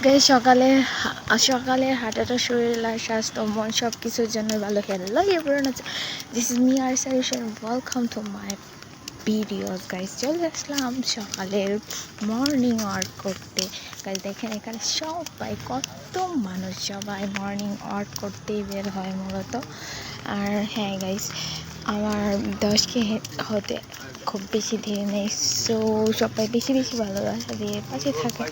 Guys সকালের হাঁটাটা শরীর আর স্বাস্থ্য মন সব কিছুর জন্য ভালো। Hello everyone, this is me R Sarishan, welcome to my videos. Guys চলে আসলাম সকালের মর্নিং ওয়ার্ক করতে। গাইস দেখেন এখানে সবাই কত মানুষ, সবাই মর্নিং ওয়ার্ক করতেই বের হয় মূলত। আর হ্যাঁ গাইস, আমার 10K হতে খুব বেশি দেরি নেই, সো সবাই বেশি বেশি ভালোবাসা দিয়ে পাশে থাকে।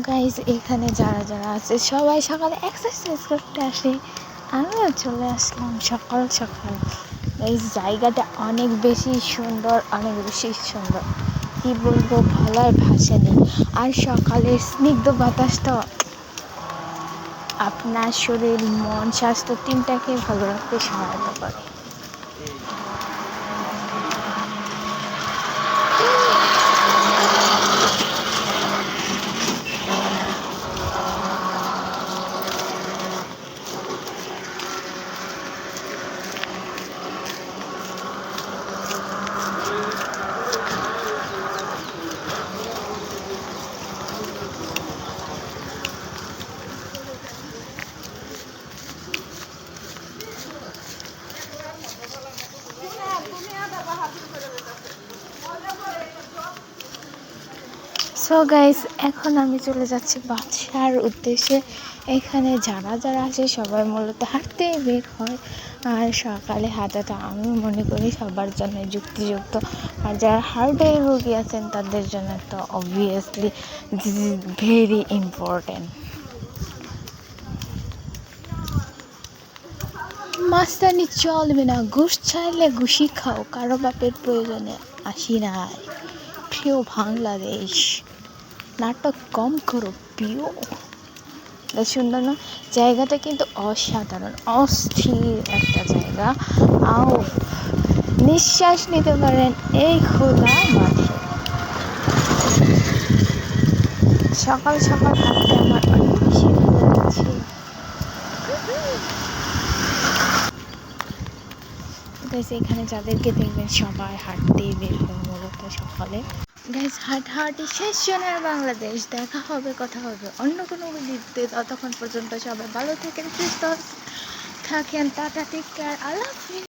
গাইজ এখানে যারা যারা আছে সবাই সকালে এক্সারসাইজ করতে আসে, আমিও চলে আসলাম সকাল সকাল। এই জায়গাটা অনেক বেশি সুন্দর, কী বলবো, বলার ভাষা নেই। আর সকালের স্নিগ্ধ বাতাসটা আপনার শরীর মন স্বাস্থ্য তিনটাকে ভালো রাখতে সহায়তা করে। সো গাইস, এখন আমি চলে যাচ্ছি বাদশার উদ্দেশ্যে। এখানে যারা যারা আসে সবাই মূলত হাঁটতেই বের হয়। আর সকালে হাঁটাটা আমি মনে করি সবার জন্য যুক্তিযুক্ত। আর যারা হার্টের রোগী আছেন তাদের জন্য তো obviously this is very important. মাস্তানি চলবে না, ঘুষ চাইলে ঘুষি খাও, কারো বাপের প্রয়োজনে আসি নাই। প্রিয় বাংলাদেশ, নাটক কম করো প্রিয়। সুন্দর না? জায়গাটা কিন্তু অসাধারণ, অস্থির একটা জায়গা। আও নিঃশ্বাস নিতে পারেন এই খোলা মাঠে। সকাল সকাল হাঁটতে আমার অনেক বেশি ভালো লাগছে। গাইস এখানে যাদেরকে দেখবেন সবাই হাঁটতেই বের হয় মূলত সকালে। গাইস হাঁটাহাঁটি শেষ জনের বাংলাদেশ। দেখা হবে, কথা হবে অন্য কোনো ভিডিওতে। ততক্ষণ পর্যন্ত সবাই ভালো থাকেন, সুস্থ থাকেন। টাটা, টেক কেয়ার, আল্লাহ হাফেজ।